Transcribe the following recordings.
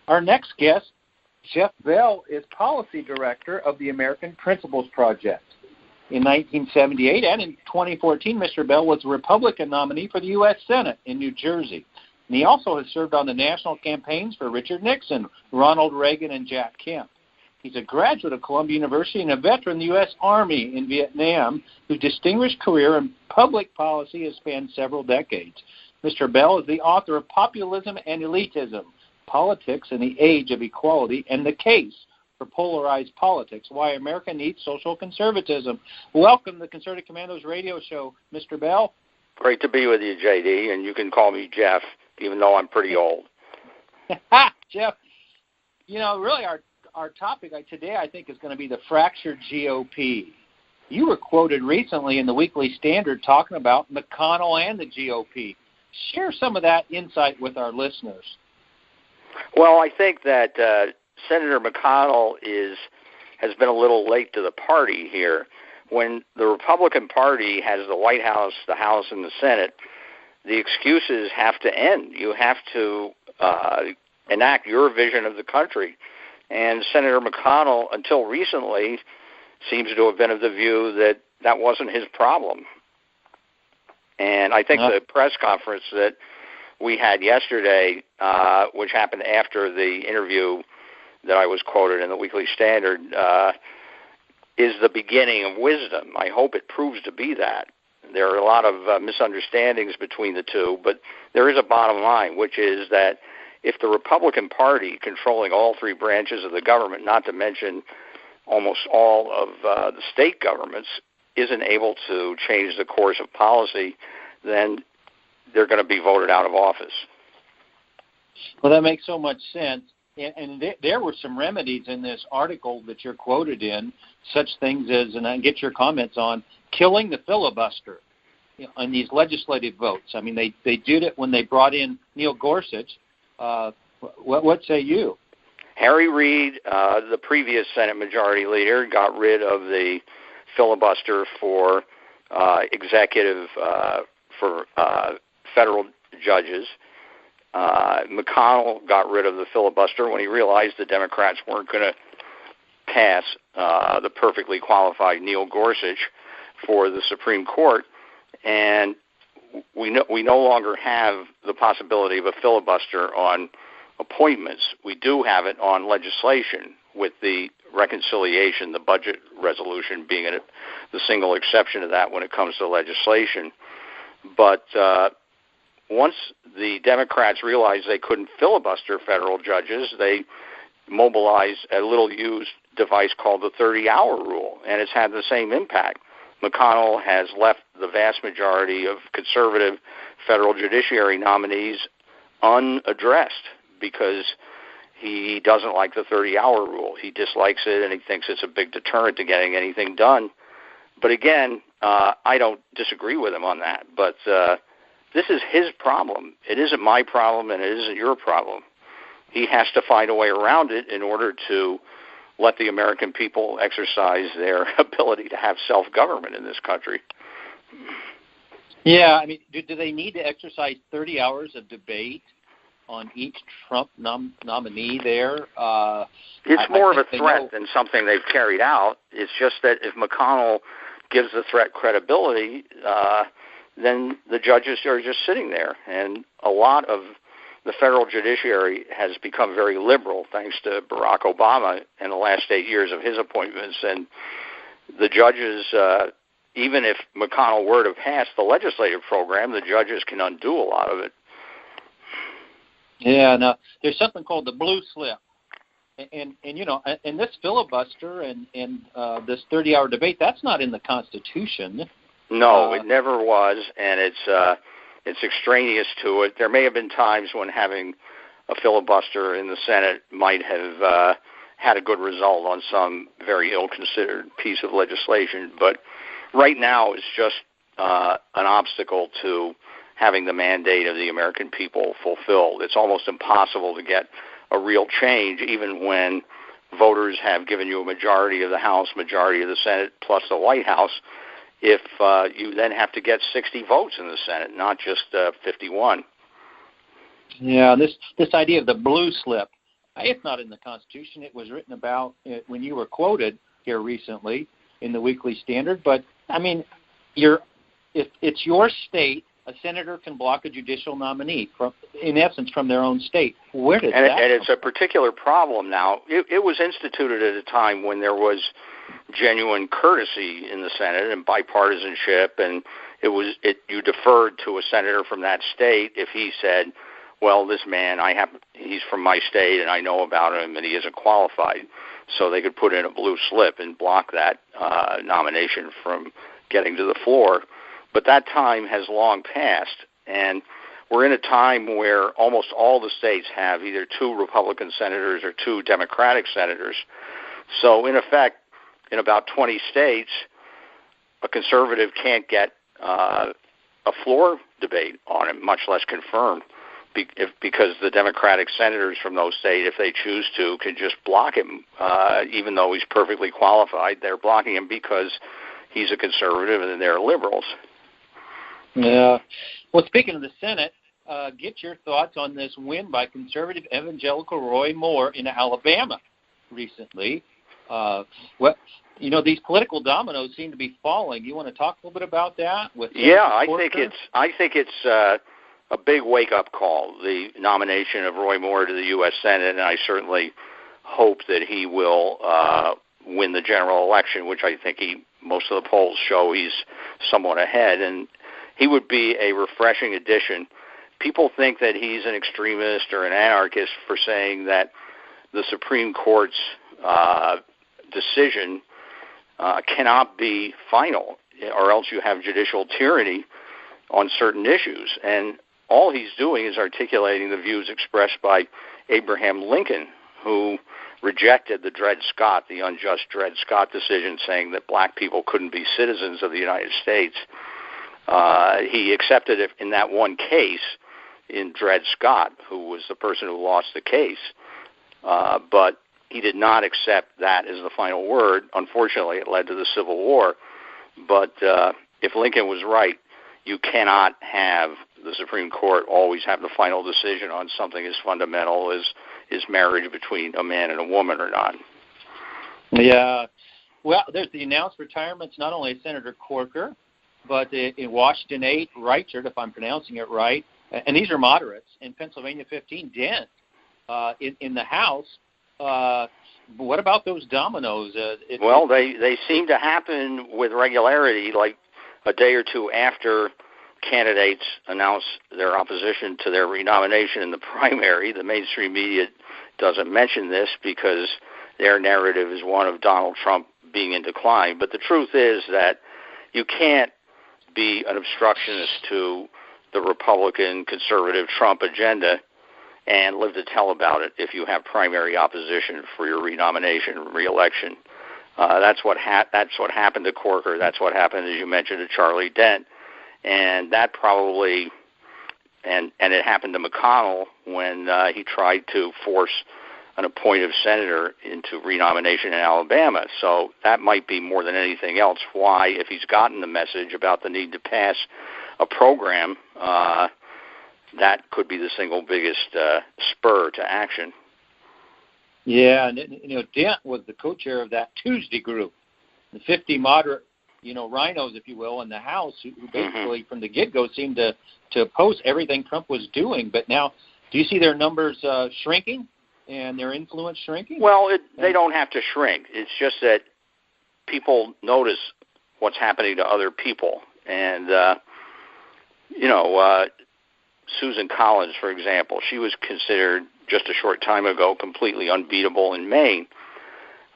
Our next guest, Jeff Bell, is Policy Director of the American Principles Project. In 1978 and in 2014, Mr. Bell was a Republican nominee for the U.S. Senate in New Jersey. And he also has served on the national campaigns for Richard Nixon, Ronald Reagan, and Jack Kemp. He's a graduate of Columbia University and a veteran of the U.S. Army in Vietnam, whose distinguished career in public policy has spanned several decades. Mr. Bell is the author of Populism and Elitism, Politics in the Age of Equality, and the Case for Polarized Politics, Why America Needs Social Conservatism. Welcome to the Conservative Commandos radio show, Mr. Bell. Great to be with you, J.D., and you can call me Jeff, even though I'm pretty old. Jeff, you know, really our topic today, I think, is going to be the fractured GOP. You were quoted recently in the Weekly Standard talking about McConnell and the GOP. Share some of that insight with our listeners. Well, I think that Senator McConnell has been a little late to the party here. When the Republican Party has the White House, the House, and the Senate, the excuses have to end. You have to enact your vision of the country. And Senator McConnell, until recently, seems to have been of the view that that wasn't his problem. And I think the press conference that we had yesterday, which happened after the interview that I was quoted in the Weekly Standard, is the beginning of wisdom. I hope it proves to be that. There are a lot of misunderstandings between the two, but there is a bottom line, which is that if the Republican Party, controlling all three branches of the government, not to mention almost all of the state governments, isn't able to change the course of policy, then they're going to be voted out of office. Well, that makes so much sense. And there were some remedies in this article that you're quoted in, such things as, and I get your comments on, killing the filibuster on these legislative votes. I mean, they did it when they brought in Neil Gorsuch. What say you? Harry Reid, the previous Senate Majority Leader, got rid of the filibuster for executive for federal judges. McConnell got rid of the filibuster when he realized the Democrats weren't going to pass the perfectly qualified Neil Gorsuch for the Supreme Court, and we no longer have the possibility of a filibuster on appointments. We do have it on legislation, with the reconciliation, the budget resolution being the single exception to that when it comes to legislation. But once the Democrats realized they couldn't filibuster federal judges, they mobilized a little-used device called the 30-hour rule, and it's had the same impact. McConnell has left the vast majority of conservative federal judiciary nominees unaddressed because he doesn't like the 30-hour rule. He dislikes it, and he thinks it's a big deterrent to getting anything done. But again, I don't disagree with him on that. But this is his problem. It isn't my problem, and it isn't your problem. He has to find a way around it in order to let the American people exercise their ability to have self-government in this country. Yeah, I mean, do they need to exercise 30 hours of debate on each Trump nominee there? It's more of a threat than something they've carried out. It's just that if McConnell gives the threat credibility, then the judges are just sitting there. And a lot of the federal judiciary has become very liberal thanks to Barack Obama in the last 8 years of his appointments. And the judges, even if McConnell were to pass the legislative program, the judges can undo a lot of it. Yeah, no, there's something called the blue slip. And you know, and this filibuster and this 30-hour debate, that's not in the Constitution. No, it never was, and it's extraneous to it. There may have been times when having a filibuster in the Senate might have had a good result on some very ill-considered piece of legislation, but right now it's just an obstacle to having the mandate of the American people fulfilled. It's almost impossible to get a real change, even when voters have given you a majority of the House, majority of the Senate, plus the White House, if you then have to get 60 votes in the Senate, not just 51. Yeah, this idea of the blue slip, It's not in the Constitution. It was written about when you were quoted here recently in the Weekly Standard. But, I mean, if it's your state, a senator can block a judicial nominee, in essence, from their own state. Where did that come from? And it's a particular problem now. It was instituted at a time when there was genuine courtesy in the Senate and bipartisanship, and you deferred to a senator from that state if he said, well, this man, he's from my state and I know about him and he isn't qualified. So they could put in a blue slip and block that nomination from getting to the floor. But that time has long passed, and we're in a time where almost all the states have either 2 Republican senators or 2 Democratic senators. So, in effect, in about 20 states, a conservative can't get a floor debate on him, much less confirmed, because the Democratic senators from those states, if they choose to, can just block him, even though he's perfectly qualified. They're blocking him because he's a conservative and they're liberals. Yeah. Well, speaking of the Senate, get your thoughts on this win by conservative evangelical Roy Moore in Alabama recently. These political dominoes seem to be falling. You want to talk a little bit about that? I think it's a big wake-up call, the nomination of Roy Moore to the U.S. Senate, and I certainly hope that he will win the general election, which I think most of the polls show he's somewhat ahead, and he would be a refreshing addition. People think that he's an extremist or an anarchist for saying that the Supreme Court's decision cannot be final, or else you have judicial tyranny on certain issues. And all he's doing is articulating the views expressed by Abraham Lincoln, who rejected the unjust Dred Scott decision, saying that black people couldn't be citizens of the United States. He accepted it in that one case in Dred Scott, who was the person who lost the case, but he did not accept that as the final word. Unfortunately, it led to the Civil War. But if Lincoln was right, you cannot have the Supreme Court always have the final decision on something as fundamental as is marriage between a man and a woman or not. Yeah. Well, there's the announced retirements not only of Senator Corker, but in Washington 8, Reichert, if I'm pronouncing it right, and these are moderates, in Pennsylvania 15, Dent, in the House. What about those dominoes? They seem to happen with regularity, like a day or two after candidates announce their opposition to their renomination in the primary. The mainstream media doesn't mention this because their narrative is one of Donald Trump being in decline. But the truth is that you can't be an obstructionist to the Republican conservative Trump agenda and live to tell about it if you have primary opposition for your renomination and reelection. That's what happened to Corker. That's what happened, as you mentioned, to Charlie Dent. And that probably, and it happened to McConnell when he tried to force an appointed senator into renomination in Alabama. So that might be more than anything else why, if he's gotten the message about the need to pass a program, that could be the single biggest spur to action. Yeah, and Dent was the co-chair of that Tuesday group, the 50 moderate, rhinos, if you will, in the House, who basically from the get-go seemed to oppose everything Trump was doing. But now, do you see their numbers shrinking and their influence shrinking? Well, they don't have to shrink. It's just that people notice what's happening to other people. And, Susan Collins, for example, she was considered just a short time ago completely unbeatable in Maine,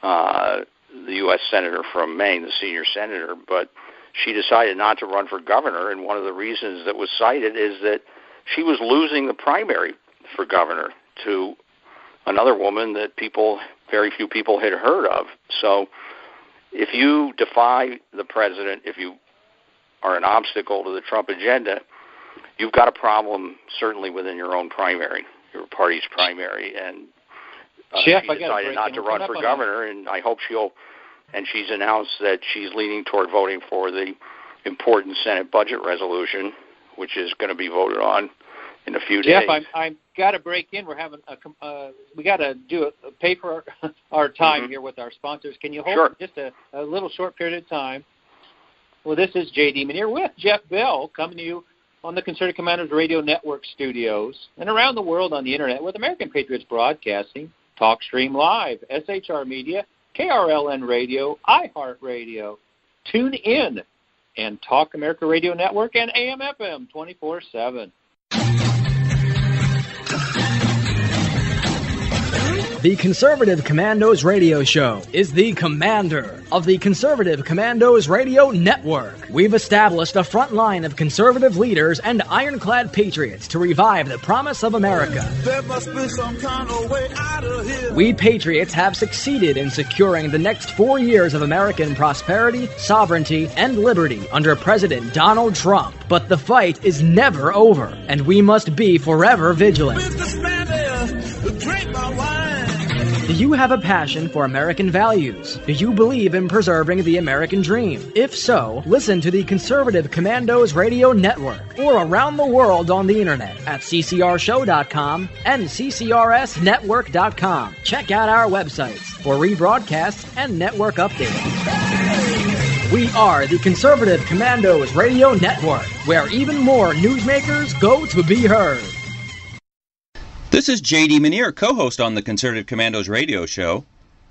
the U.S. senator from Maine, the senior senator, but she decided not to run for governor, and one of the reasons that was cited is that she was losing the primary for governor to another woman that very few people had heard of. So if you defy the president, if you are an obstacle to the Trump agenda, you've got a problem certainly within your own primary, your party's primary. And Jeff, she decided not to run for governor, and I hope she's announced that she's leaning toward voting for the important Senate budget resolution, which is going to be voted on in a few Jeff, days. I've got to break in. We're having we got to pay for our time here with our sponsors. Can you hold Sure. for just a little short period of time? Well, this is J.D. Manier with Jeff Bell coming to you on the Conservative Commandos Radio Network studios and around the world on the Internet with American Patriots Broadcasting, TalkStream Live, SHR Media, KRLN Radio, iHeartRadio, Tune In, and Talk America Radio Network and AM/FM 24/7. The Conservative Commandos Radio Show is the commander of the Conservative Commandos Radio Network. We've established a front line of conservative leaders and ironclad patriots to revive the promise of America. There must be some kind of way out of here. We patriots have succeeded in securing the next 4 years of American prosperity, sovereignty, and liberty under President Donald Trump. But the fight is never over, and we must be forever vigilant. Businessman there, drink my wine. Do you have a passion for American values? Do you believe in preserving the American dream? If so, listen to the Conservative Commandos Radio Network or around the world on the Internet at ccrshow.com and ccrsnetwork.com. Check out our websites for rebroadcasts and network updates. We are the Conservative Commandos Radio Network, where even more newsmakers go to be heard. This is J.D. Manier, co-host on the Conservative Commandos radio show.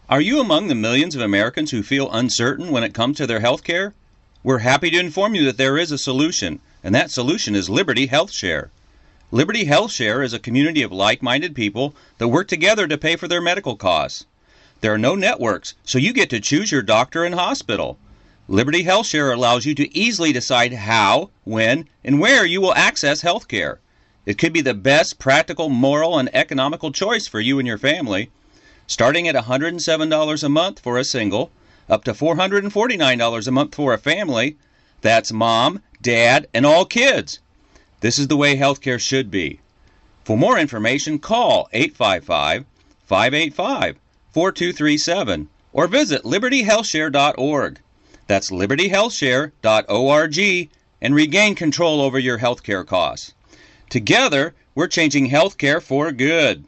Are you among the millions of Americans who feel uncertain when it comes to their health care? We're happy to inform you that there is a solution, and that solution is Liberty Health Share. Liberty Health Share is a community of like-minded people that work together to pay for their medical costs. There are no networks, so you get to choose your doctor and hospital. Liberty Health Share allows you to easily decide how, when, and where you will access health care. It could be the best practical, moral, and economical choice for you and your family. Starting at $107 a month for a single, up to $449 a month for a family. That's mom, dad, and all kids. This is the way healthcare should be. For more information, call 855-585-4237 or visit libertyhealthshare.org. That's libertyhealthshare.org and regain control over your healthcare costs. Together, we're changing healthcare for good.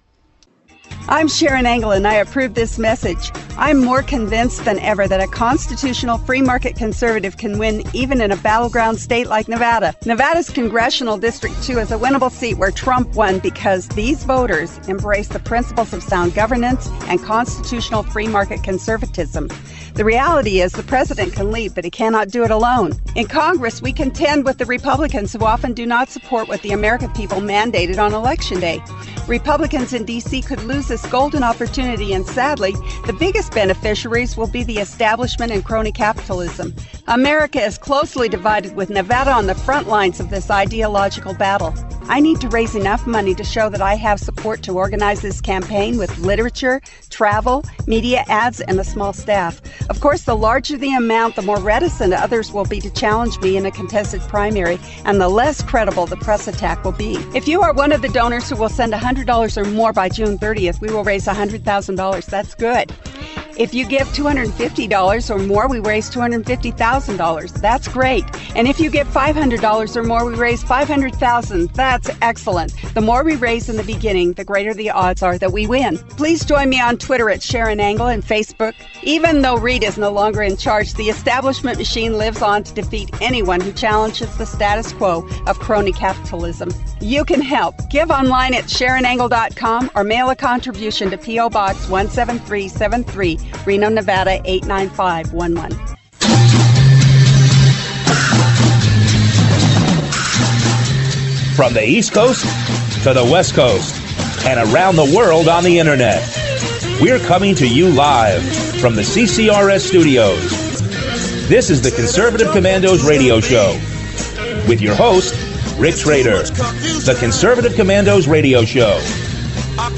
I'm Sharon Engel, and I approve this message. I'm more convinced than ever that a constitutional free market conservative can win even in a battleground state like Nevada. Nevada's Congressional District 2 is a winnable seat where Trump won because these voters embrace the principles of sound governance and constitutional free market conservatism. The reality is the president can lead, but he cannot do it alone. In Congress, we contend with the Republicans who often do not support what the American people mandated on Election Day. Republicans in D.C. could lose this golden opportunity, and sadly, the biggest beneficiaries will be the establishment and crony capitalism. America is closely divided, with Nevada on the front lines of this ideological battle. I need to raise enough money to show that I have support to organize this campaign with literature, travel, media ads, and a small staff. Of course, the larger the amount, the more reticent others will be to challenge me in a contested primary, and the less credible the press attack will be. If you are one of the donors who will send $100 or more by June 30th, we will raise $100,000. That's good. If you give $250 or more, we raise $250,000. That's great. And if you give $500 or more, we raise $500,000. That's excellent. The more we raise in the beginning, the greater the odds are that we win. Please join me on Twitter at Sharon Engel and Facebook. Even though Reed is no longer in charge, the establishment machine lives on to defeat anyone who challenges the status quo of crony capitalism. You can help. Give online at SharonEngel.com or mail a contribution to P.O. Box 17373, Reno, Nevada 89511. From the East Coast to the West Coast and around the world on the Internet, we're coming to you live from the CCRS studios. This is the Conservative Commandos Radio Show with your host, Rick Schrader. The Conservative Commandos Radio Show,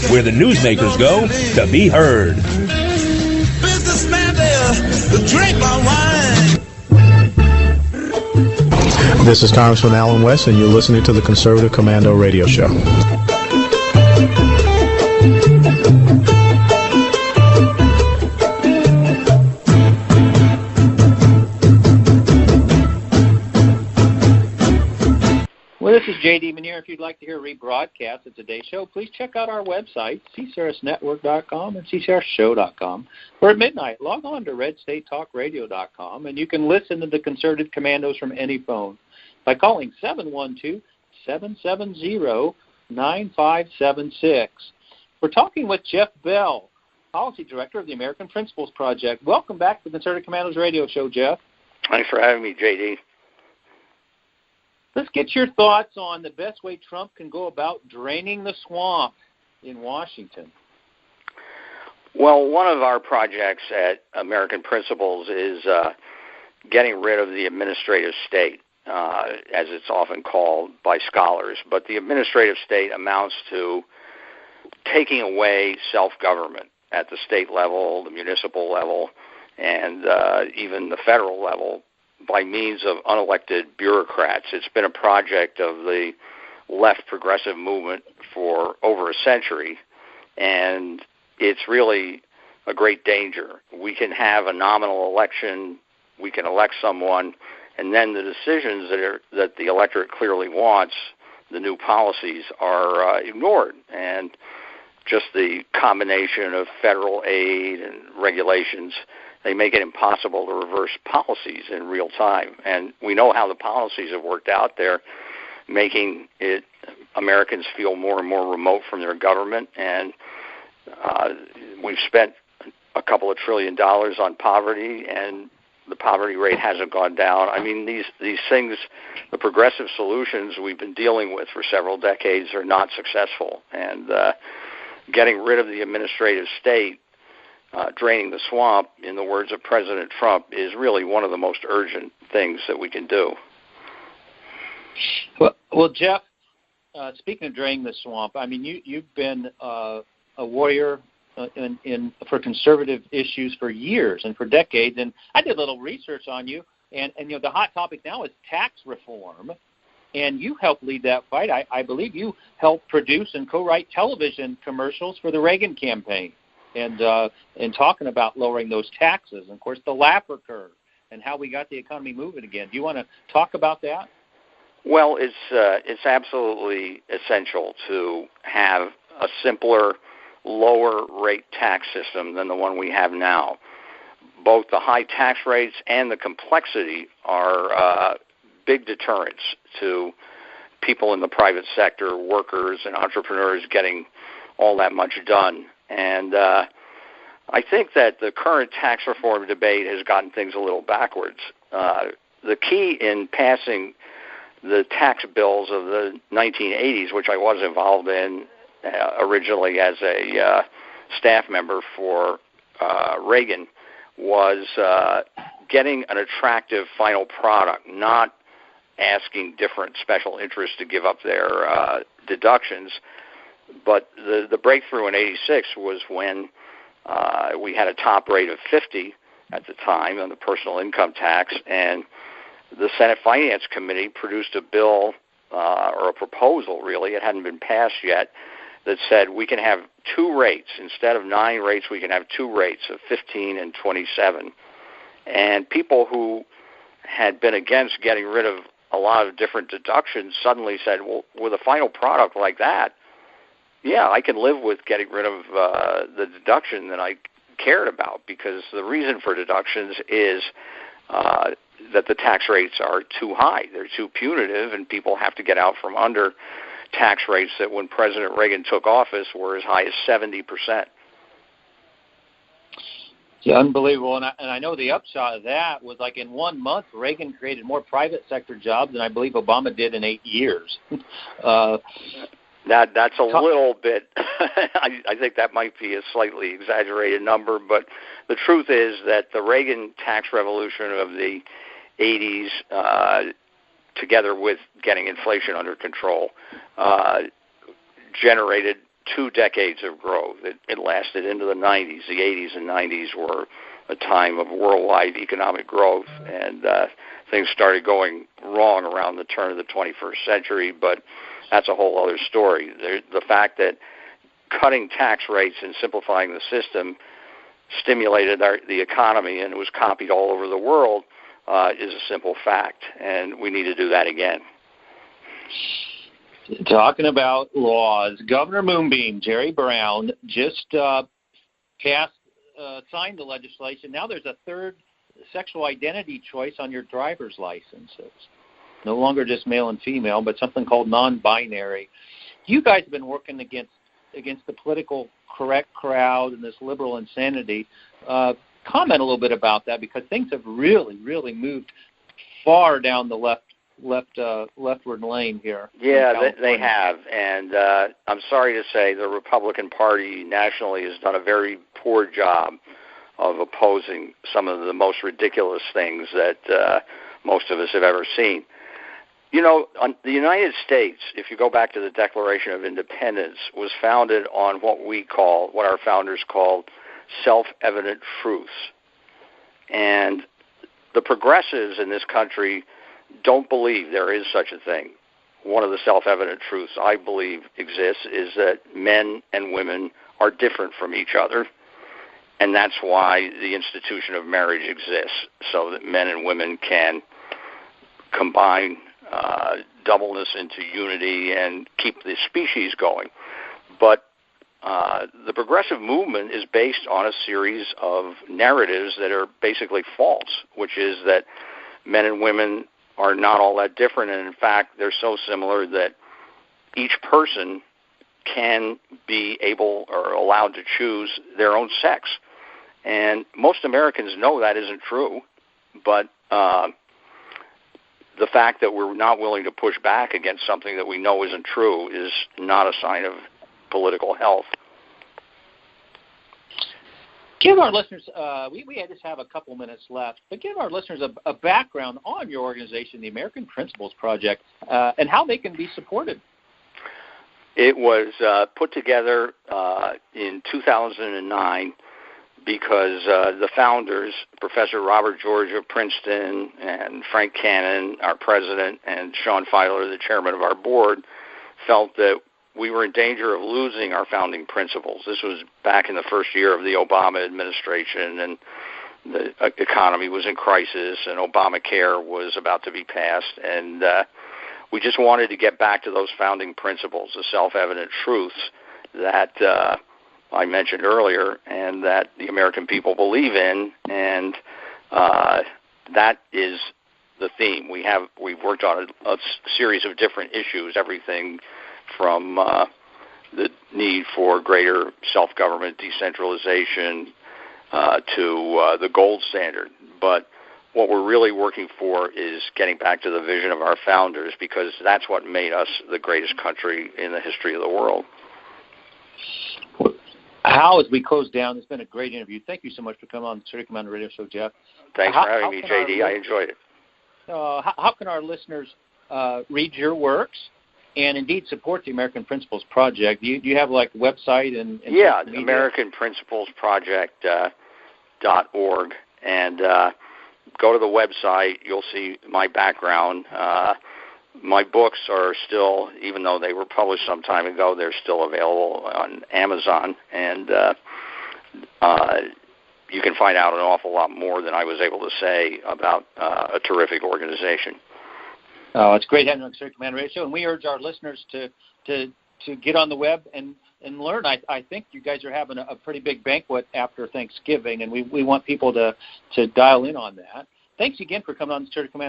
where the newsmakers go to be heard. Businessman there, drink my wine. This is Congressman Alan West, and you're listening to the Conservative Commando Radio Show. Well, this is J.D. Manier. If you'd like to hear a rebroadcast of today's show, please check out our website, csarisnetwork.com and csarshow.com. Or at midnight, log on to redstatetalkradio.com, and you can listen to the Conservative Commandos from any phone by calling 712-770-9576. We're talking with Jeff Bell, Policy Director of the American Principles Project. Welcome back to the Conservative Commandos Radio Show, Jeff. Thanks for having me, J.D. Let's get your thoughts on the best way Trump can go about draining the swamp in Washington. Well, one of our projects at American Principles is getting rid of the administrative state, as it's often called by scholars. But the administrative state amounts to taking away self-government at the state level, the municipal level, and even the federal level by means of unelected bureaucrats. It's been a project of the left progressive movement for over a century, and it's really a great danger. We can have a nominal election, we can elect someone, and then the decisions that the electorate clearly wants, the new policies, are ignored. And just the combination of federal aid and regulations, they make it impossible to reverse policies in real time. And we know how the policies have worked out there, making it Americans feel more and more remote from their government. And we've spent a couple of $1 trillion on poverty, and the poverty rate hasn't gone down. I mean, these things, the progressive solutions we've been dealing with for several decades are not successful. And getting rid of the administrative state, draining the swamp, in the words of President Trump, is really one of the most urgent things that we can do. Well, Jeff, speaking of draining the swamp, I mean, you've been a warrior for conservative issues for years and for decades, and I did a little research on you, and you know, the hot topic now is tax reform, and you helped lead that fight. I believe you helped produce and co-write television commercials for the Reagan campaign, and talking about lowering those taxes, and of course the Laffer curve, and how we got the economy moving again. Do you want to talk about that? Well, it's absolutely essential to have a simpler, lower rate tax system than the one we have now. Both the high tax rates and the complexity are big deterrents to people in the private sector, workers and entrepreneurs getting all that much done. And I think that the current tax reform debate has gotten things a little backwards. The key in passing the tax bills of the 1980s, which I was involved in originally as a staff member for Reagan, was getting an attractive final product, not asking different special interests to give up their deductions. But the breakthrough in 86 was when we had a top rate of 50 at the time on the personal income tax, and the Senate Finance Committee produced a bill, or a proposal really, it hadn't been passed yet, that said we can have two rates. Instead of 9 rates, we can have 2 rates of 15 and 27. And people who had been against getting rid of a lot of different deductions suddenly said, well, with a final product like that, yeah, I can live with getting rid of the deduction that I cared about, because the reason for deductions is that the tax rates are too high. They're too punitive, and people have to get out from under tax rates that when President Reagan took office were as high as 70%. Yeah, unbelievable. And I know the upshot of that was, like, in 1 month, Reagan created more private sector jobs than I believe Obama did in 8 years. That's a little bit, I think that might be a slightly exaggerated number, but the truth is that the Reagan tax revolution of the 80s, together with getting inflation under control, generated 2 decades of growth. It lasted into the 90s. The 80s and 90s were a time of worldwide economic growth, and things started going wrong around the turn of the 21st century, but that's a whole other story. The fact that cutting tax rates and simplifying the system stimulated the economy, and it was copied all over the world, is a simple fact, and we need to do that again. Talking about laws, Governor Moonbeam, Jerry Brown, just signed the legislation. Now there's a third sexual identity choice on your driver's license. It's no longer just male and female, but something called non-binary. You guys have been working against the politically correct crowd and this liberal insanity. Comment a little bit about that, because things have really, really moved far down the leftward lane here. Yeah, they have, and I'm sorry to say the Republican Party nationally has done a very poor job of opposing some of the most ridiculous things that most of us have ever seen. You know, the United States, if you go back to the Declaration of Independence, was founded on what our founders called self-evident truths. And the progressives in this country don't believe there is such a thing. One of the self-evident truths I believe exists is that men and women are different from each other, and that's why the institution of marriage exists, so that men and women can combine doubleness into unity and keep the species going. But the progressive movement is based on a series of narratives that are basically false, which is that men and women are not all that different, and in fact they're so similar that each person can be able or allowed to choose their own sex. And most Americans know that isn't true, but the fact that we're not willing to push back against something that we know isn't true is not a sign of political health. Give our listeners, we just have a couple minutes left, but give our listeners a background on your organization, the American Principles Project, and how they can be supported. It was put together in 2009 because the founders, Professor Robert George of Princeton and Frank Cannon, our president, and Sean Feiler, the chairman of our board, felt that we were in danger of losing our founding principles. This was back in the first year of the Obama administration, and the economy was in crisis, and Obamacare was about to be passed, and we just wanted to get back to those founding principles, the self-evident truths that I mentioned earlier, and that the American people believe in, and that is the theme. We've worked on a series of different issues, everything from the need for greater self-government decentralization to the gold standard. But what we're really working for is getting back to the vision of our founders, because that's what made us the greatest country in the history of the world. Hal, as we close down, it's been a great interview. Thank you so much for coming on the Conservative Commander Radio Show, Jeff. Thanks for having me, JD. I enjoyed it. How can our listeners read your works and indeed support the American Principles Project? Do you have like a website and yeah, AmericanPrinciplesProject.org, and go to the website. You'll see my background. My books are still, even though they were published some time ago, they're still available on Amazon, and you can find out an awful lot more than I was able to say about a terrific organization. Oh, it's great having you on the Conservative Commander Radio Show, and we urge our listeners to get on the web and learn. I think you guys are having a pretty big banquet after Thanksgiving, and we want people to dial in on that. Thanks again for coming on the Conservative Commander